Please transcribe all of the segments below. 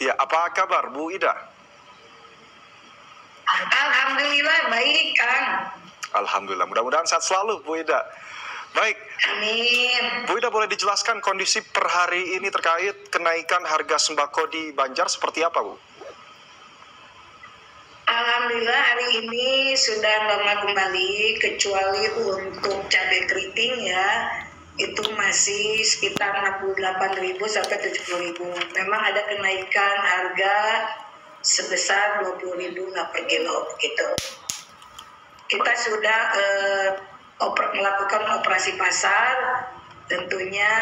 Ya, apa kabar Bu Ida? Alhamdulillah baik, Kang. Alhamdulillah, mudah-mudahan sehat selalu Bu Ida. Baik, Amin. Bu Ida boleh dijelaskan kondisi per hari ini terkait kenaikan harga sembako di Banjar seperti apa, Bu? Alhamdulillah hari ini sudah normal kembali, kecuali untuk cabai keriting ya, itu masih sekitar 68.000 sampai 70.000. Memang ada kenaikan harga sebesar 20.000 per kilo gitu. Kita sudah melakukan operasi pasar, tentunya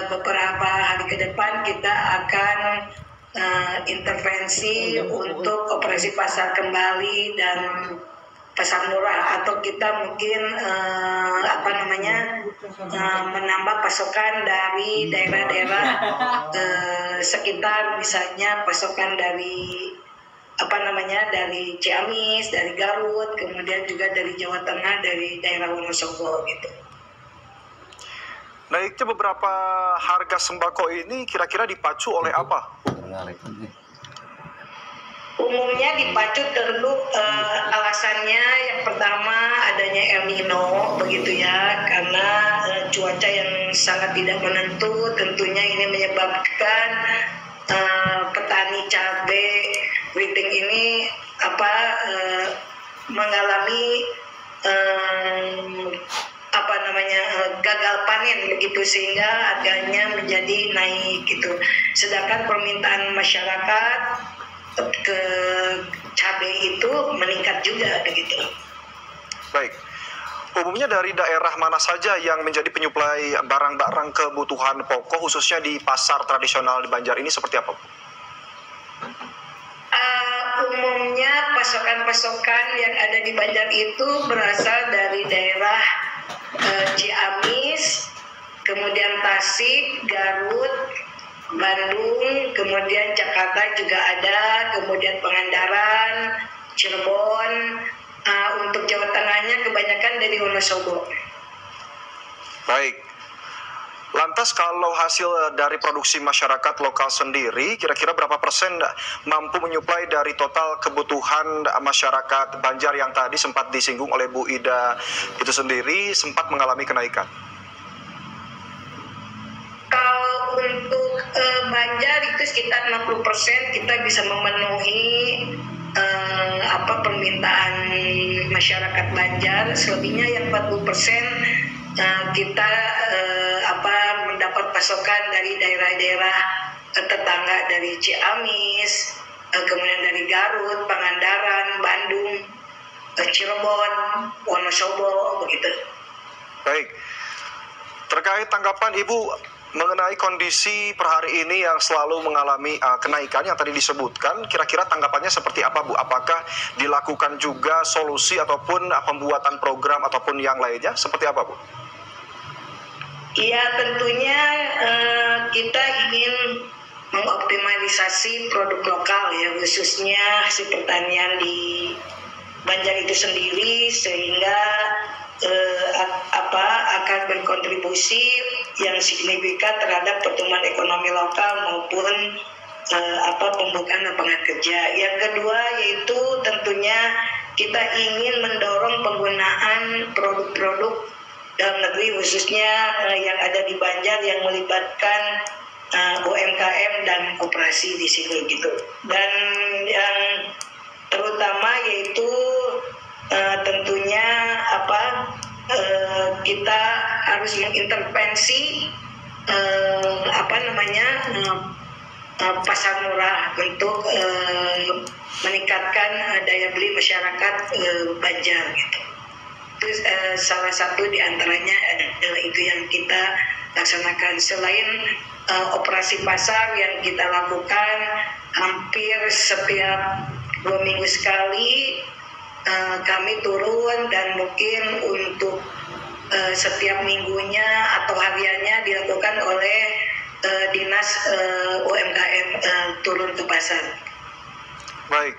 beberapa hari ke depan kita akan intervensi untuk operasi pasar kembali dan pasar murah, atau kita mungkin menambah pasokan dari daerah-daerah sekitar, misalnya pasokan dari dari Ciamis, dari Garut, kemudian juga dari Jawa Tengah, dari daerah Wonosobo gitu. Naiknya beberapa harga sembako ini kira-kira dipacu oleh apa? Umumnya dipacu tentu alasannya yang pertama adanya El Nino begitu ya, karena cuaca yang sangat tidak menentu, tentunya ini menyebabkan petani cabai keriting ini mengalami gagal panen begitu, sehingga harganya menjadi naik gitu. Sedangkan permintaan masyarakat ke cabai itu meningkat juga begitu. Baik. Umumnya dari daerah mana saja yang menjadi penyuplai barang-barang kebutuhan pokok khususnya di pasar tradisional di Banjar ini seperti apa, Bu? Umumnya pasokan-pasokan yang ada di Banjar itu berasal dari daerah Ciamis, kemudian Tasik, Garut, Bandung, kemudian Jakarta juga ada, kemudian Pangandaran, Cirebon. Untuk Jawa Tengahnya kebanyakan dari Wonosobo. Baik. Lantas kalau hasil dari produksi masyarakat lokal sendiri, kira-kira berapa persen mampu menyuplai dari total kebutuhan masyarakat Banjar yang tadi sempat disinggung oleh Bu Ida itu sendiri sempat mengalami kenaikan? Kalau untuk Banjar itu sekitar 60% kita bisa memenuhi permintaan masyarakat Banjar. Selebihnya yang 40% kita mendapat pasokan dari daerah-daerah tetangga, dari Ciamis, kemudian dari Garut, Pangandaran, Bandung, Cirebon, Wonosobo begitu. Baik. Terkait tanggapan Ibu mengenai kondisi per hari ini yang selalu mengalami kenaikan yang tadi disebutkan, kira-kira tanggapannya seperti apa, Bu? Apakah dilakukan juga solusi ataupun pembuatan program ataupun yang lainnya? Seperti apa, Bu? Iya, tentunya kita ingin mengoptimalisasi produk lokal ya, khususnya hasil pertanian di Banjar itu sendiri, sehingga akan berkontribusi yang signifikan terhadap pertumbuhan ekonomi lokal maupun pembukaan lapangan kerja. Yang kedua yaitu tentunya kita ingin mendorong penggunaan produk-produk dalam negeri, khususnya yang ada di Banjar yang melibatkan UMKM dan koperasi di sini gitu. Dan yang terutama yaitu tentunya kita harus mengintervensi pasar murah untuk meningkatkan daya beli masyarakat Banjar gitu. Itu salah satu diantaranya adalah itu yang kita laksanakan. Selain operasi pasar yang kita lakukan hampir setiap 2 minggu sekali, kami turun, dan mungkin untuk setiap minggunya atau hariannya dilakukan oleh dinas UMKM turun ke pasar. Baik,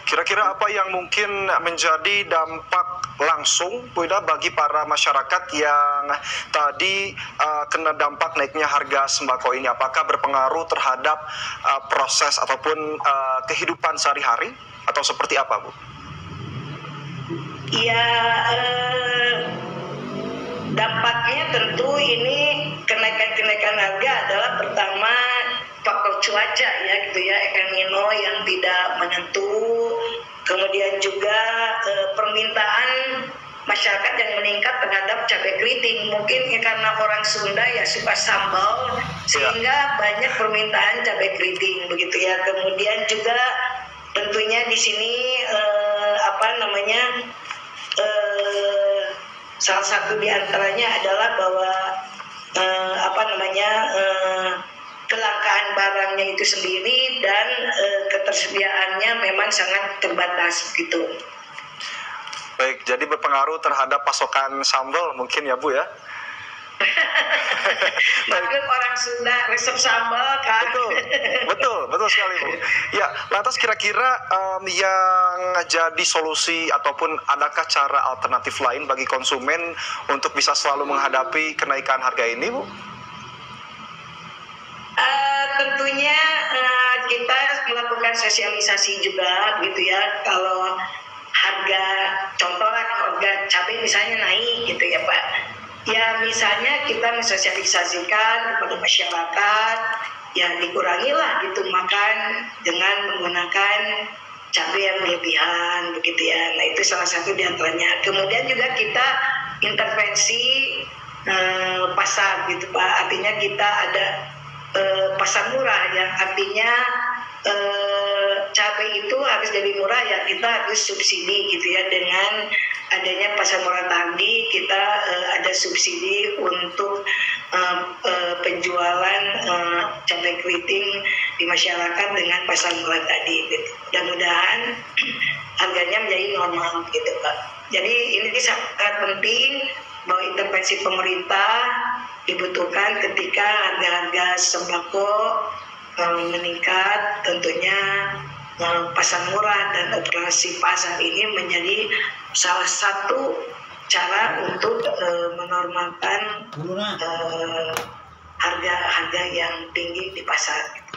Kira-kira apa yang mungkin menjadi dampak langsung, Bu Ida, bagi para masyarakat yang tadi kena dampak naiknya harga sembako ini? Apakah berpengaruh terhadap proses ataupun kehidupan sehari-hari atau seperti apa, Bu? Ya, dampaknya tentu ini kenaikan harga adalah pertama faktor cuaca ya gitu ya, El Nino yang tidak menentu, kemudian juga permintaan masyarakat yang meningkat terhadap cabai keriting. Mungkin ya karena orang Sunda ya suka sambal sehingga banyak permintaan cabai keriting begitu ya. Kemudian juga tentunya di sini salah satu di antaranya adalah bahwa kelangkaan barangnya itu sendiri dan ketersediaannya memang sangat terbatas gitu. Baik, jadi berpengaruh terhadap pasokan sambal mungkin ya, Bu ya? Maklum orang Sunda resep sambal kan. Betul sekali, Bu. Ya, lantas kira-kira yang jadi solusi ataupun adakah cara alternatif lain bagi konsumen untuk bisa selalu menghadapi kenaikan harga ini, Bu? Tentunya kita melakukan sosialisasi juga gitu ya. Kalau contohnya harga cabai misalnya naik gitu ya Pak. Ya misalnya kita mensosialisasikan kepada masyarakat, ya dikurangilah gitu makan dengan menggunakan cabai yang berlebihan begitu ya. Nah itu salah satu di antaranya. Kemudian juga kita intervensi pasar gitu Pak. Artinya kita ada pasar murah yang artinya cabai itu harus jadi murah ya kita harus subsidi gitu ya. Dengan adanya pasar murah tadi kita ada subsidi untuk penjualan cabai keriting di masyarakat dengan pasar murah tadi gitu. Mudah-mudahan harganya menjadi normal gitu Pak. Jadi ini sangat penting bahwa intervensi pemerintah dibutuhkan ketika harga-harga sembako meningkat. Tentunya pasar murah dan operasi pasar ini menjadi salah satu cara untuk menormalkan harga-harga yang tinggi di pasar.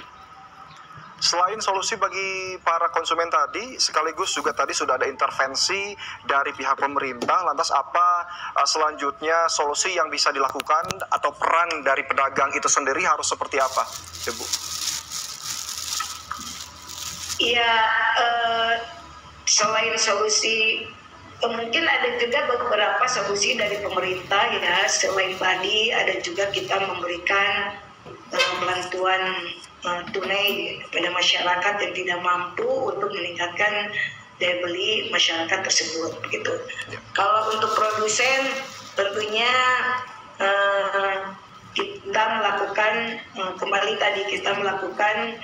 Selain solusi bagi para konsumen tadi, sekaligus juga tadi sudah ada intervensi dari pihak pemerintah. Lantas apa selanjutnya solusi yang bisa dilakukan atau peran dari pedagang itu sendiri harus seperti apa, Ibu? Iya, selain solusi, mungkin ada juga beberapa solusi dari pemerintah ya. Selain tadi ada juga kita memberikan bantuan tunai kepada masyarakat yang tidak mampu untuk meningkatkan daya beli masyarakat tersebut begitu. Kalau untuk produsen tentunya kita melakukan kembali tadi kita melakukan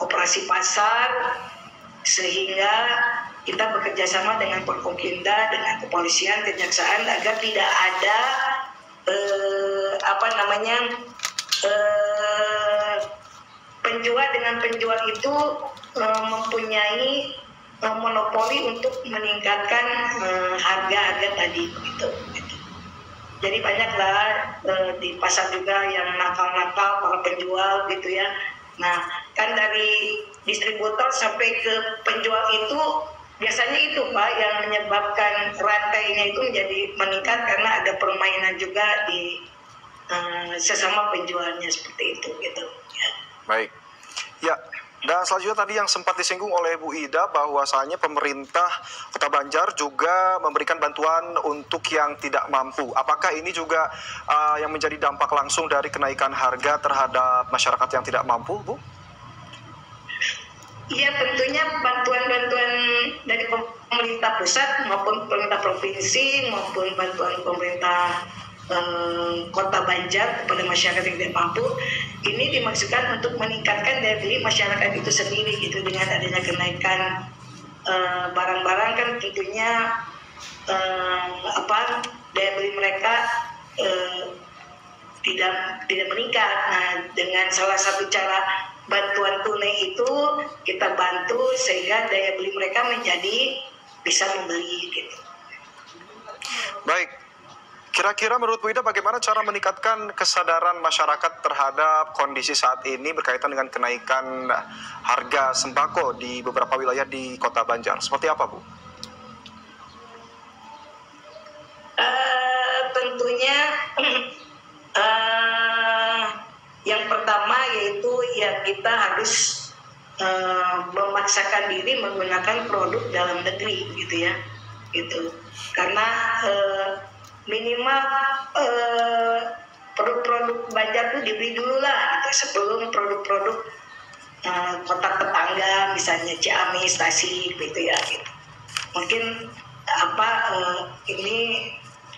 operasi pasar sehingga kita bekerja sama dengan Forkopimda, dengan kepolisian, kejaksaan agar tidak ada penjual itu mempunyai monopoli untuk meningkatkan harga-harga tadi begitu. Jadi banyaklah di pasar juga yang nakal-nakal para penjual gitu ya. Nah kan dari distributor sampai ke penjual itu biasanya itu Pak yang menyebabkan rantainya itu menjadi meningkat karena ada permainan juga di sesama penjualnya seperti itu gitu. Ya. Baik. Ya, dan selanjutnya tadi yang sempat disinggung oleh Bu Ida bahwasanya pemerintah Kota Banjar juga memberikan bantuan untuk yang tidak mampu. Apakah ini juga yang menjadi dampak langsung dari kenaikan harga terhadap masyarakat yang tidak mampu, Bu? Iya, tentunya bantuan-bantuan dari pemerintah pusat maupun pemerintah provinsi maupun bantuan pemerintah Kota Banjar kepada masyarakat yang tidak mampu ini dimaksudkan untuk meningkatkan daya beli masyarakat itu sendiri gitu. Dengan adanya kenaikan barang-barang kan tentunya daya beli mereka tidak meningkat. Nah dengan salah satu cara bantuan tunai itu kita bantu sehingga daya beli mereka menjadi bisa membeli gitu. Baik, kira-kira menurut Bu Ida bagaimana cara meningkatkan kesadaran masyarakat terhadap kondisi saat ini berkaitan dengan kenaikan harga sembako di beberapa wilayah di Kota Banjar? Seperti apa, Bu? Tentunya yang pertama yaitu ya kita harus memaksakan diri menggunakan produk dalam negeri gitu ya, gitu. Karena minimal produk-produk Banjar tuh dibeli dulu lah gitu, sebelum produk-produk kota tetangga misalnya Ciamis, Tasik gitu ya gitu. Mungkin ini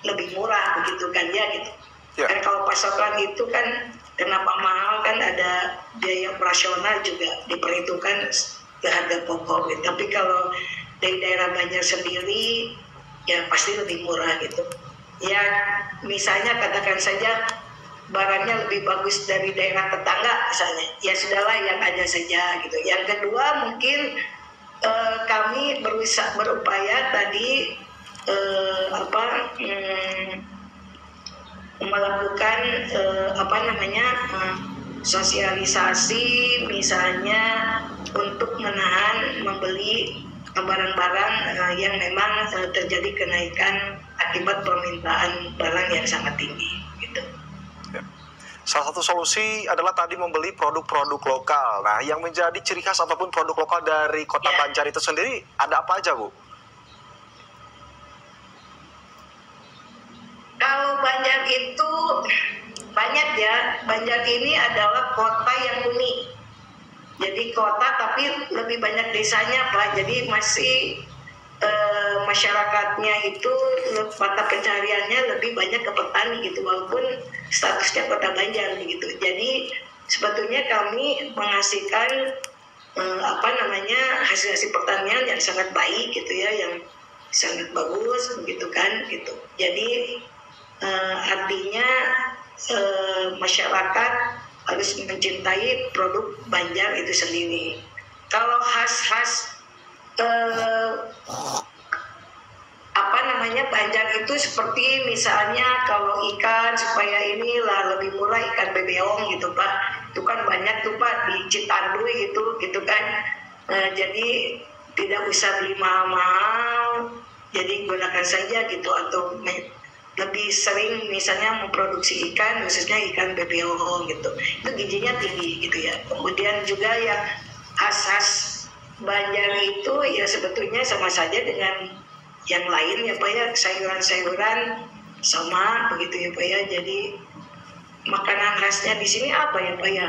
lebih murah begitu kan ya gitu. Ya. Kan kalau pasokan itu kan kenapa mahal kan ada biaya operasional juga diperhitungkan ke harga pokok gitu. Tapi kalau dari daerah Banjar sendiri ya pasti lebih murah gitu. Ya misalnya katakan saja barangnya lebih bagus dari daerah tetangga misalnya, ya sudahlah yang ada saja gitu. Yang kedua mungkin kami berupaya tadi melakukan sosialisasi misalnya untuk menahan membeli barang-barang yang memang terjadi kenaikan akibat permintaan barang yang sangat tinggi gitu. Salah satu solusi adalah tadi membeli produk-produk lokal. Nah, yang menjadi ciri khas ataupun produk lokal dari Kota Banjar itu sendiri ada apa aja, Bu? Kalau Banjar itu banyak ya. Banjar ini adalah kota yang unik. Jadi kota tapi lebih banyak desanya, Pak. Jadi masih masyarakatnya itu mata pencariannya lebih banyak ke petani gitu, walaupun statusnya kota Banjar gitu. Jadi sebetulnya kami menghasilkan hasil-hasil pertanian yang sangat baik gitu ya, yang sangat bagus begitu kan gitu. Jadi artinya masyarakat harus mencintai produk Banjar itu sendiri. Kalau khas-khas Banjar itu seperti misalnya kalau ikan supaya inilah lebih murah ikan bebeong gitu Pak, itu kan banyak tuh Pak di Citandui gitu kan. Jadi tidak usah beli mahal-mahal, jadi gunakan saja gitu, atau lebih sering misalnya memproduksi ikan, khususnya ikan bebeong gitu, itu gizinya tinggi gitu ya. Kemudian juga yang khas Banjar itu ya sebetulnya sama saja dengan yang lain ya Pak ya, sayuran-sayuran sama begitu ya Pak ya. Jadi makanan khasnya di sini apa ya Pak ya?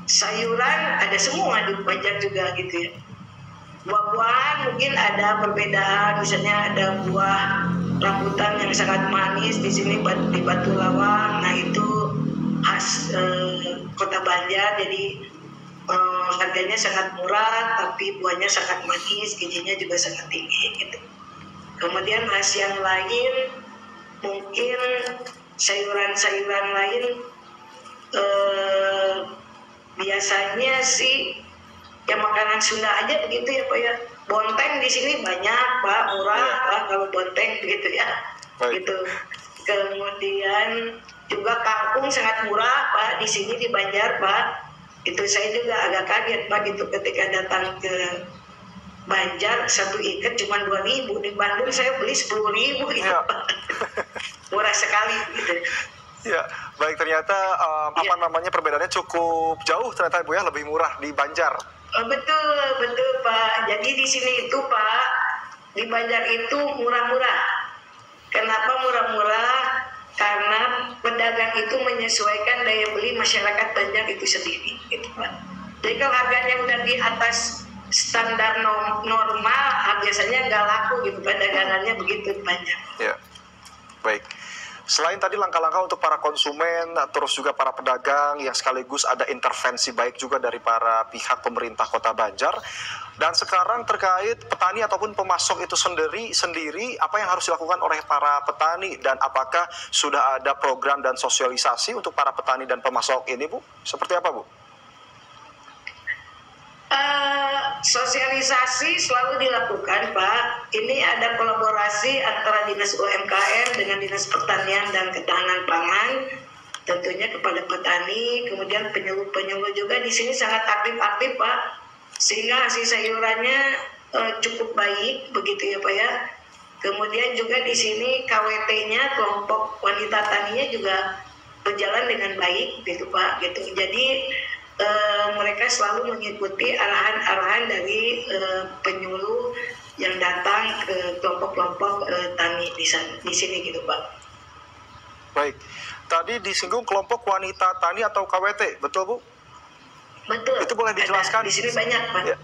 Sayuran ada semua di Banjar juga gitu ya. Buah-buahan mungkin ada perbedaan, misalnya ada buah rambutan yang sangat manis di sini di Batu Lawang, nah itu khas Kota Banjar. Jadi harganya sangat murah tapi buahnya sangat manis, gizinya juga sangat tinggi gitu. Kemudian khas yang lain mungkin sayuran-sayuran lain biasanya sih ya makanan Sunda aja begitu ya Pak ya. Bonteng di sini banyak Pak, murah Pak kalau bonteng begitu ya. Gitu. Kemudian juga kangkung sangat murah Pak di sini di Banjar Pak. Itu saya juga agak kaget Pak gitu ketika datang ke Banjar, satu ikat cuma 2.000, di Bandung saya beli 10.000 gitu ya. Pak. Murah sekali gitu. Ya, baik, ternyata perbedaannya cukup jauh ternyata Bu ya, lebih murah di Banjar. Betul Pak. Jadi di sini itu Pak, di Banjar itu murah-murah. Kenapa murah-murah? Karena pedagang itu menyesuaikan daya beli masyarakat Banjar itu sendiri, gitu Pak. Jadi kalau harganya udah di atas standar normal, biasanya nggak laku gitu, perdagangannya begitu banyak. Ya, baik. Selain tadi langkah-langkah untuk para konsumen, terus juga para pedagang yang sekaligus ada intervensi baik juga dari para pihak pemerintah Kota Banjar. Dan sekarang terkait petani ataupun pemasok itu sendiri, apa yang harus dilakukan oleh para petani dan apakah sudah ada program dan sosialisasi untuk para petani dan pemasok ini, Bu? Seperti apa, Bu? Sosialisasi selalu dilakukan, Pak. Ini ada kolaborasi antara Dinas UMKM dengan Dinas Pertanian dan Ketahanan Pangan, tentunya kepada petani, kemudian penyuluh-penyuluh juga di sini sangat aktif-aktif, Pak, sehingga hasil sayurannya cukup baik, begitu ya, Pak ya. Kemudian juga di sini KWT-nya, kelompok wanita taninya juga berjalan dengan baik, gitu Pak, gitu. Jadi mereka selalu mengikuti arahan-arahan dari penyuluh yang datang ke kelompok-kelompok tani di sini gitu Pak. Baik, tadi disinggung kelompok wanita tani atau KWT, betul Bu? Betul. Itu boleh dijelaskan? Di sini banyak Pak. Ya.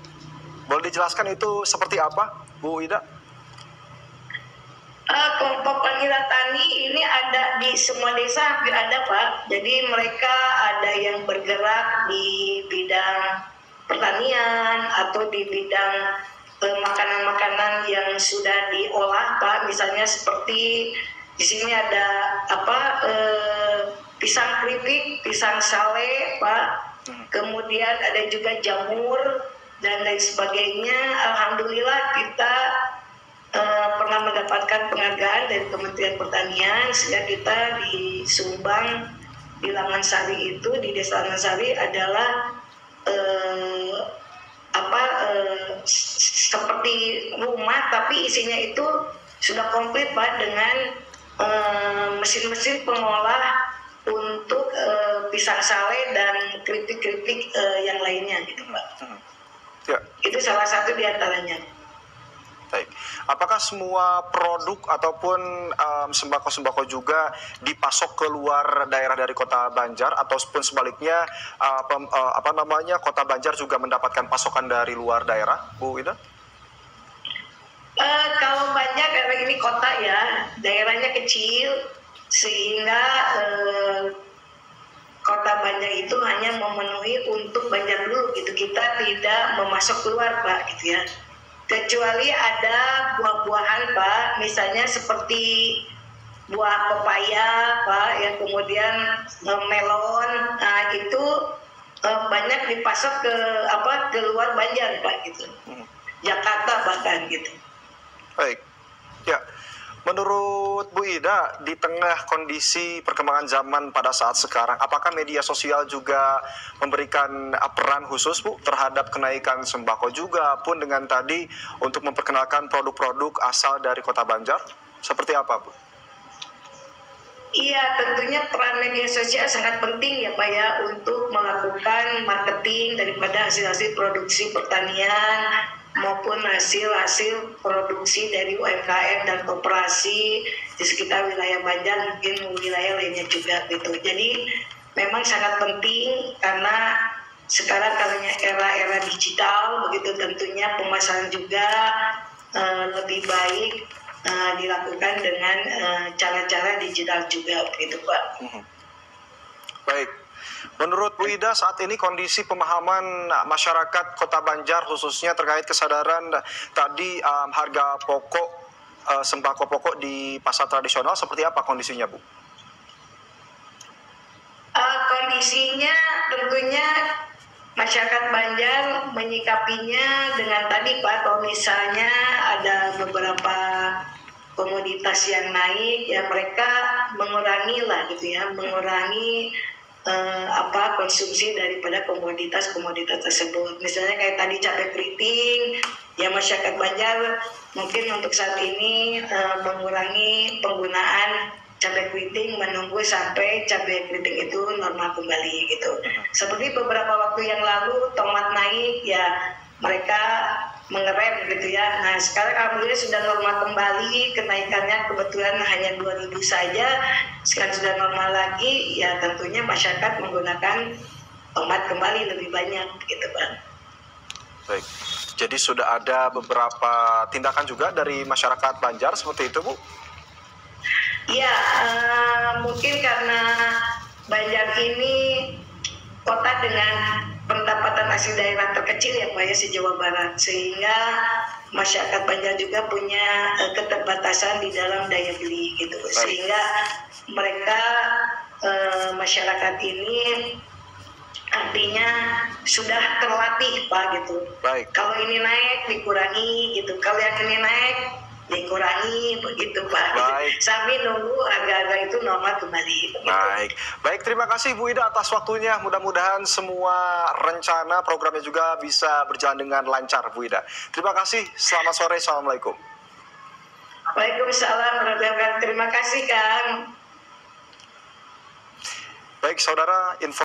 Boleh dijelaskan itu seperti apa, Bu Ida? Kelompok wanita tani ini ada di semua desa, hampir ada Pak. Jadi mereka ada yang bergerak di bidang pertanian atau di bidang makanan-makanan yang sudah diolah Pak. Misalnya seperti di sini ada pisang keripik, pisang sale Pak. Kemudian ada juga jamur dan lain sebagainya. Alhamdulillah kita pernah mendapatkan penghargaan dari Kementerian Pertanian sehingga kita di Sumbang di Langansari itu di Desa Langansari adalah seperti rumah tapi isinya itu sudah komplit Pak dengan mesin-mesin pengolah untuk pisang sale dan keripik-keripik yang lainnya gitu Pak. Ya. Itu salah satu di antaranya. Baik. Apakah semua produk ataupun sembako-sembako juga dipasok keluar daerah dari Kota Banjar ataupun sebaliknya Kota Banjar juga mendapatkan pasokan dari luar daerah, Bu Ida? Kalau Banjar karena ini kota ya, daerahnya kecil sehingga Kota Banjar itu hanya memenuhi untuk Banjar dulu gitu. Kita tidak memasok keluar Pak gitu ya. Kecuali ada buah-buahan Pak, misalnya seperti buah pepaya Pak, yang kemudian melon, nah itu banyak dipasok ke luar Banjar Pak gitu, Jakarta bahkan gitu. Baik, ya. Menurut Bu Ida, di tengah kondisi perkembangan zaman pada saat sekarang, apakah media sosial juga memberikan peran khusus, Bu, terhadap kenaikan sembako juga, pun dengan tadi untuk memperkenalkan produk-produk asal dari Kota Banjar? Seperti apa, Bu? Iya, tentunya peran media sosial sangat penting ya Pak ya untuk melakukan marketing daripada hasil-hasil produksi pertanian maupun hasil-hasil produksi dari UMKM dan koperasi di sekitar wilayah Banjar, mungkin wilayah lainnya juga gitu. Jadi memang sangat penting karena sekarang karena era digital begitu, tentunya pemasaran juga lebih baik dilakukan dengan cara-cara digital juga begitu Pak. Baik. Menurut Bu Ida, saat ini kondisi pemahaman masyarakat Kota Banjar khususnya terkait kesadaran tadi harga pokok sembako pokok di pasar tradisional seperti apa kondisinya, Bu? Kondisinya tentunya masyarakat Banjar menyikapinya dengan tadi Pak, kalau misalnya ada beberapa komoditas yang naik ya mereka mengurangi lah gitu ya, mengurangi konsumsi daripada komoditas tersebut. Misalnya kayak tadi cabai keriting, ya masyarakat Banjar mungkin untuk saat ini mengurangi penggunaan cabai keriting menunggu sampai cabai keriting itu normal kembali gitu. Seperti beberapa waktu yang lalu tomat naik ya mereka mengerem gitu ya. Nah sekarang alhamdulillah sudah normal kembali, kenaikannya kebetulan hanya 2.000 saja. Sekarang sudah normal lagi, ya tentunya masyarakat menggunakan tomat kembali lebih banyak gitu Pak. Baik, jadi sudah ada beberapa tindakan juga dari masyarakat Banjar seperti itu Bu? Ya, mungkin karena Banjar ini kota dengan pendapatan asli daerah terkecil ya Pak ya se-Jawa Barat, sehingga masyarakat Banjar juga punya keterbatasan di dalam daya beli gitu, sehingga mereka masyarakat ini artinya sudah terlatih Pak gitu. Baik. Kalau ini naik dikurangi gitu, kalau yang ini naik dikurangi begitu Pak. Baik. Sambil nunggu harga-harga itu normal kembali. Baik, baik, terima kasih Bu Ida atas waktunya. Mudah-mudahan semua rencana programnya juga bisa berjalan dengan lancar, Bu Ida. Terima kasih. Selamat sore. Assalamualaikum. Waalaikumsalam warahmatullahi wabarakatuh. Terima kasih Kang. Baik, saudara, info